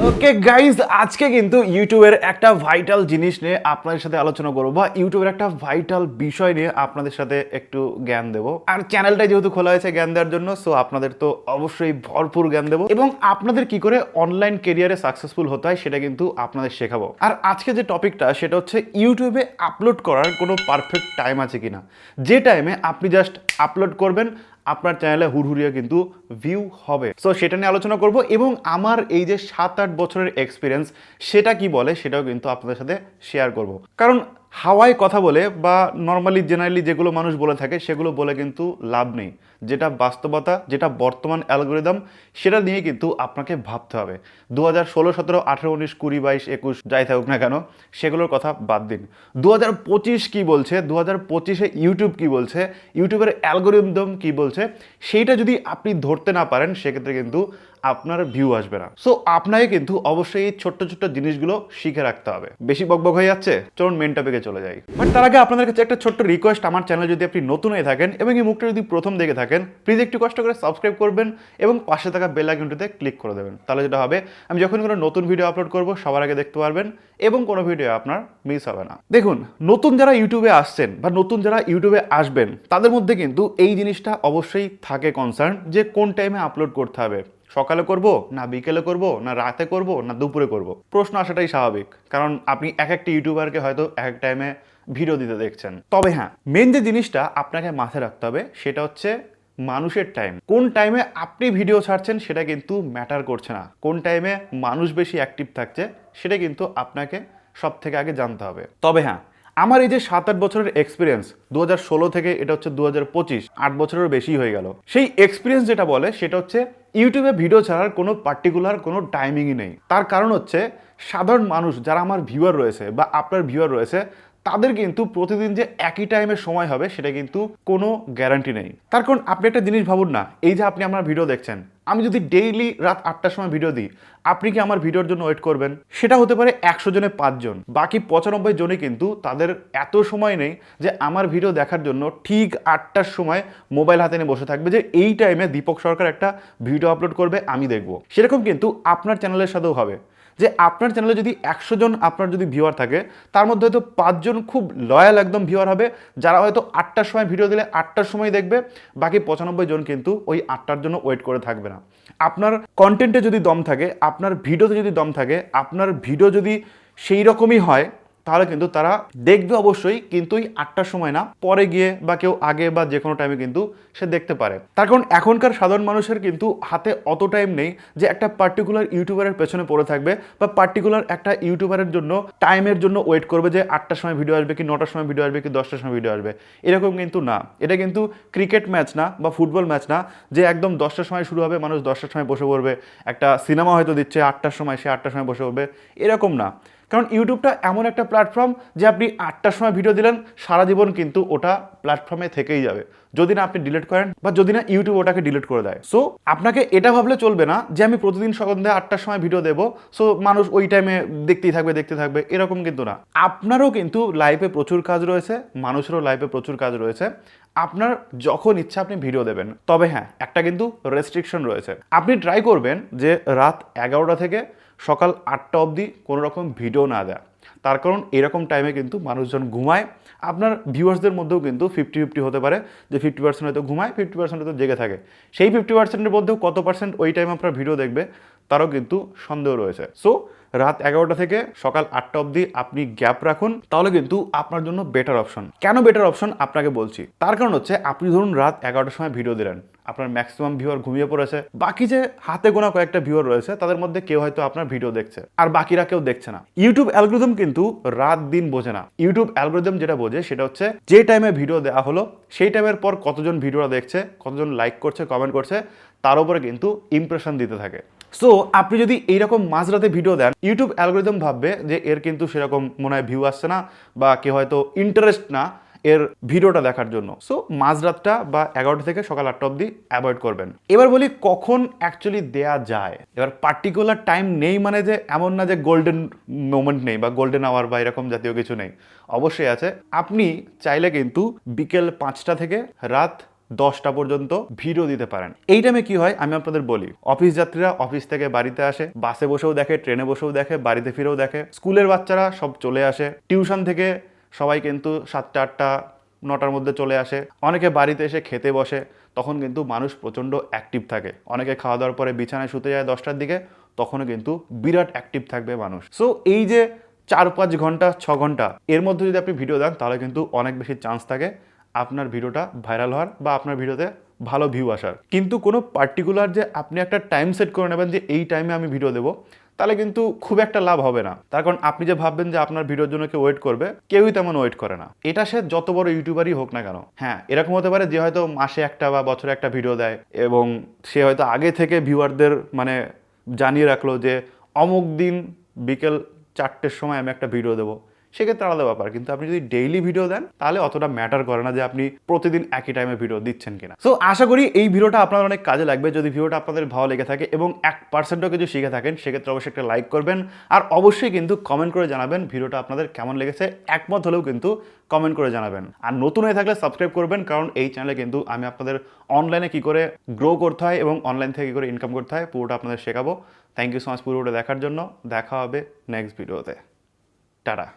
Okay guys, আজকে কিন্তু ইউটিউবের একটা ভাইটাল জিনিস নিয়ে আপনাদের সাথে আলোচনা করবো, বা ইউটিউবের একটা ভাইটাল বিষয় নিয়ে আপনাদের সাথে একটু জ্ঞান দেবো। আর চ্যানেলটা যেহেতু খোলা হয়েছে জ্ঞান দেওয়ার জন্য, সো আপনাদের তো অবশ্যই ভরপুর জ্ঞান দেবো এবং আপনাদের কি করে অনলাইন কেরিয়ারে সাকসেসফুল হতে হয় সেটা কিন্তু আপনাদের শেখাবো। আর আজকে যে টপিকটা সেটা হচ্ছে ইউটিউবে আপলোড করার কোনো পারফেক্ট টাইম আছে কিনা, যে টাইমে আপনি জাস্ট আপলোড করবেন আপনার চ্যানেলে হুড়হুড়িয়ে কিন্তু ভিউ হবে। সো সেটা নিয়ে আলোচনা করব এবং আমার এই যে 7-8 বছরের এক্সপিরিয়েন্স সেটা কি বলে সেটাও কিন্তু আপনাদের সাথে শেয়ার করব। কারণ হাওয়ায় কথা বলে বা নর্মালি জেনারেলি যেগুলো মানুষ বলে থাকে সেগুলো বলে কিন্তু লাভ নেই। যেটা বাস্তবতা, যেটা বর্তমান অ্যালগোরিদম, সেটা নিয়ে কিন্তু আপনাকে ভাবতে হবে। 2016, 17, 18, 19, 20, 22, 21 যাই থাকুক না কেন সেগুলোর কথা বাদ দিন। 2025 কি বলছে, 2025-এ ইউটিউব কি বলছে, ইউটিউবের অ্যালগোরিদম কি বলছে, সেইটা যদি আপনি ধরতে না পারেন সেক্ষেত্রে কিন্তু আপনার ভিউ আসবে না। সো আপনাকে কিন্তু অবশ্যই এই ছোট্ট ছোট্ট জিনিসগুলো শিখে রাখতে হবে। বেশি বকবক হয়ে যাচ্ছে, চলুন মেন টপিকে চলে যাই। বাট তার আগে আপনাদের কাছে একটা ছোট্ট রিকোয়েস্ট, আমার চ্যানেল যদি আপনি নতুন হয়ে থাকেন এবং এই মুখটা যদি প্রথম দেখে থাকেন, প্লিজ একটু কষ্ট করে সাবস্ক্রাইব করবেন এবং পাশে থাকা বেল আইকনটিতে ক্লিক করে দেবেন। তাহলে যেটা হবে, আমি যখন কোনো নতুন ভিডিও আপলোড করব সবার আগে দেখতে পারবেন এবং কোনো ভিডিও আপনার মিস হবে না। দেখুন, নতুন যারা ইউটিউবে আসছেন বা নতুন যারা ইউটিউবে আসবেন তাদের মধ্যে কিন্তু এই জিনিসটা অবশ্যই থাকে কনসার্ন যে কোন টাইমে আপলোড করতে হবে। সকালে করব না বিকেলে করব না রাতে করব না দুপুরে করব, প্রশ্ন আসাটাই স্বাভাবিক, কারণ আপনি এক একটা ইউটিউবারকে হয়তো এক টাইমে ভিডিও দিতে দেখছেন। তবে হ্যাঁ, মেন যে জিনিসটা আপনাকে মাথায় রাখতে হবে সেটা হচ্ছে মানুষের টাইম। কোন টাইমে আপনি ভিডিও ছাড়ছেন সেটা কিন্তু ম্যাটার করছে না, কোন টাইমে মানুষ বেশি অ্যাক্টিভ থাকছে সেটা কিন্তু আপনাকে সব থেকে আগে জানতে হবে। তবে হ্যাঁ, আমার এই যে 7-8 বছরের এক্সপিরিয়েন্স, 2016 থেকে এটা হচ্ছে 2025, 8 বছরের বেশি হয়ে গেল। সেই এক্সপিরিয়েন্স যেটা বলে সেটা হচ্ছে ইউটিউবে ভিডিও ছাড়ার কোনো পার্টিকুলার কোনো টাইমিংই নেই। তার কারণ হচ্ছে সাধারণ মানুষ যারা আমার ভিউয়ার রয়েছে বা আপনার ভিউয়ার রয়েছে তাদের কিন্তু প্রতিদিন যে একই টাইমে সময় হবে সেটা কিন্তু কোনো গ্যারান্টি নেই। তার কারণ আপনি একটা জিনিস ভাবুন না, এই যে আপনি আমার ভিডিও দেখছেন, আমি যদি ডেইলি রাত 8টার সময় ভিডিও দিই, আপনি কি আমার ভিডিওর জন্য ওয়েট করবেন? সেটা হতে পারে 100 জনে 5 জন, বাকি 95 জনই কিন্তু তাদের এত সময় নেই যে আমার ভিডিও দেখার জন্য ঠিক 8টার সময় মোবাইল হাতে নিয়ে বসে থাকবে যে এই টাইমে দীপক সরকার একটা ভিডিও আপলোড করবে আমি দেখব। সেরকম কিন্তু আপনার চ্যানেলের সাথেও হবে যে আপনার চ্যানেলে যদি 100 জন আপনার যদি ভিউয়ার থাকে, তার মধ্যে হয়তো 5 জন খুব লয়াল একদম ভিউয়ার হবে যারা হয়তো 8টার সময় ভিডিও দিলে 8টার সময় দেখবে, বাকি 95 জন কিন্তু ওই 8টার জন্য ওয়েট করে থাকবে না। আপনার কন্টেন্টে যদি দম থাকে, আপনার ভিডিওতে যদি দম থাকে, আপনার ভিডিও যদি সেই রকমই হয়, তাহলে কিন্তু তারা দেখবে অবশ্যই, কিন্তু ওই 8টার সময় না, পরে গিয়ে বা কেউ আগে বা যে কোনো টাইমে কিন্তু সে দেখতে পারে। তার কারণ এখনকার সাধারণ মানুষের কিন্তু হাতে অত টাইম নেই যে একটা পার্টিকুলার ইউটিউবারের পেছনে পড়ে থাকবে বা পার্টিকুলার একটা ইউটিউবারের জন্য টাইমের জন্য ওয়েট করবে যে 8টার সময় ভিডিও আসবে কি 9টার সময় ভিডিও আসবে কি 10টার সময় ভিডিও আসবে। এরকম কিন্তু না, এটা কিন্তু ক্রিকেট ম্যাচ না বা ফুটবল ম্যাচ না যে একদম 10টার সময় শুরু হবে, মানুষ 10টার সময় বসে পড়বে। একটা সিনেমা হয়তো দিচ্ছে 8টার সময়, সে 8টার সময় বসে পড়বে, এরকম না। কারণ ইউটিউবটা এমন একটা প্ল্যাটফর্ম যে আপনি 8টার সময় ভিডিও দিলেন, সারা জীবন কিন্তু ওটা প্ল্যাটফর্মে থেকেই যাবে, যদি না আপনি ডিলিট করেন বা যদি না ইউটিউব ওটাকে ডিলিট করে দেয়। সো আপনাকে এটা ভাবলে চলবে না যে আমি প্রতিদিন সন্ধ্যা 8টার সময় ভিডিও দেবো, সো মানুষ ওই টাইমে দেখতে থাকবে, এরকম কিন্তু না। আপনারও কিন্তু লাইফে প্রচুর কাজ রয়েছে, মানুষেরও লাইফে প্রচুর কাজ রয়েছে। আপনার যখন ইচ্ছা আপনি ভিডিও দেবেন, তবে হ্যাঁ, একটা কিন্তু রেস্ট্রিকশন রয়েছে। আপনি ট্রাই করবেন যে রাত 11টা থেকে সকাল 8টা অবধি কোনো রকম ভিডিও না দেয়। তার কারণ এরকম টাইমে কিন্তু মানুষজন ঘুমায়। আপনার ভিউয়ার্সদের মধ্যেও কিন্তু 50-50 হতে পারে যে 50% হয়তো ঘুমায়, 50% হয়তো জেগে থাকে। সেই 50%-এর মধ্যেও কত পার্সেন্ট ওই টাইমে আপনার ভিডিও দেখবে তারও কিন্তু সন্দেহ রয়েছে। সো রাত 11টা থেকে সকাল 8টা অবধি আপনি গ্যাপ রাখুন, তাহলে কিন্তু আপনার জন্য বেটার অপশন। কেন বেটার অপশন আপনাকে বলছি, তার কারণ হচ্ছে আপনি ধরুন রাত 11টার সময় ভিডিও দিলেন, আপনার ম্যাক্সিমাম ভিউয়ার ঘুমিয়ে পড়েছে, বাকি যে হাতে গোনা কয়েকটা ভিউয়ার রয়েছে তাদের মধ্যে কেউ হয়তো আপনার ভিডিও দেখছে আর বাকিরা কেউ দেখছে না। ইউটিউব অ্যালগোরিদম কিন্তু রাত দিন বোঝে না। ইউটিউব অ্যালগোরিদম যেটা বোঝে সেটা হচ্ছে যে টাইমে ভিডিও দেওয়া হলো সেই টাইমের পর কতজন ভিডিওটা দেখছে, কতজন লাইক করছে, কমেন্ট করছে, তার উপরে কিন্তু ইমপ্রেশন দিতে থাকে। সো আপনি যদি এইরকম মাঝরাতে ভিডিও দেন, ইউটিউব অ্যালগোরিদম ভাববে যে এর কিন্তু সেরকম মনে হয় ভিউ আসছে না বা কেউ হয়তো ইন্টারেস্ট না এর ভিডিওটা দেখার জন্য। সো মাঝরাতটা বা 11টা থেকে সকাল 8টা অবধি অ্যাভয়েড করবেন। এবার বলি কখন অ্যাকচুয়ালি দেয়া যায়। এবার পার্টিকুলার টাইম নেই মানে যে এমন না যে গোল্ডেন মোমেন্ট নেই বা গোল্ডেন আওয়ার বা এরকম জাতীয় কিছু নেই, অবশ্যই আছে। আপনি চাইলে কিন্তু বিকেল 5টা থেকে রাত 10টা পর্যন্ত ভিডিও দিতে পারেন। এই টাইমে কি হয় আমি আপনাদের বলি, অফিস যাত্রীরা অফিস থেকে বাড়িতে আসে, বাসে বসেও দেখে, ট্রেনে বসেও দেখে, বাড়িতে ফিরেও দেখে, স্কুলের বাচ্চারা সব চলে আসে, টিউশন থেকে সবাই কিন্তু 7টা 8টা 9টার মধ্যে চলে আসে, অনেকে বাড়িতে এসে খেতে বসে, তখন কিন্তু মানুষ প্রচণ্ড অ্যাক্টিভ থাকে। অনেকে খাওয়া দাওয়ার পরে বিছানায় শুতে যায় 10টার দিকে, তখনও কিন্তু বিরাট অ্যাক্টিভ থাকবে মানুষ। সো এই যে 4-5 ঘন্টা 6 ঘন্টা এর মধ্যে যদি আপনি ভিডিও দেন তাহলে কিন্তু অনেক বেশি চান্স থাকে আপনার ভিডিওটা ভাইরাল হওয়ার বা আপনার ভিডিওতে ভালো ভিউ আসার। কিন্তু কোনো পার্টিকুলার যে আপনি একটা টাইম সেট করে নেবেন যে এই টাইমে আমি ভিডিও দেবো, তাহলে কিন্তু খুব একটা লাভ হবে না। তার কারণ আপনি যে ভাববেন যে আপনার ভিডিওর জন্য কেউ ওয়েট করবে, কেউই তেমন ওয়েট করে না। এটা সে যত বড় ইউটিউবারই হোক না কেন। হ্যাঁ, এরকম হতে পারে যে হয়তো মাসে একটা বা বছরে একটা ভিডিও দেয় এবং সে হয়তো আগে থেকে ভিউয়ারদের মানে জানিয়ে রাখলো যে অমুক দিন বিকেল 4টের সময় আমি একটা ভিডিও দেবো, সেক্ষেত্রে আলাদা ব্যাপার। কিন্তু আপনি যদি ডেইলি ভিডিও দেন তাহলে অতটা ম্যাটার করে না যে আপনি প্রতিদিন একই টাইমে ভিডিও দিচ্ছেন কিনা। সো আশা করি এই ভিডিওটা আপনার অনেক কাজে লাগবে। যদি ভিডিওটা আপনাদের ভালো লেগে থাকে এবং 1%ও কিছু শিখে থাকেন, সেক্ষেত্রে অবশ্যই একটা লাইক করবেন আর অবশ্যই কিন্তু কমেন্ট করে জানাবেন ভিডিওটা আপনাদের কেমন লেগেছে। একমত হলেও কিন্তু কমেন্ট করে জানাবেন। আর নতুন হয়ে থাকলে সাবস্ক্রাইব করবেন, কারণ এই চ্যানেলে কিন্তু আমি আপনাদের অনলাইনে কী করে গ্রো করতে হয় এবং অনলাইন থেকে কী করে ইনকাম করতে হয় পুরোটা আপনাদের শেখাবো। থ্যাংক ইউ সো মাচ পুরোটা দেখার জন্য। দেখা হবে নেক্সট ভিডিওতে। টাটা।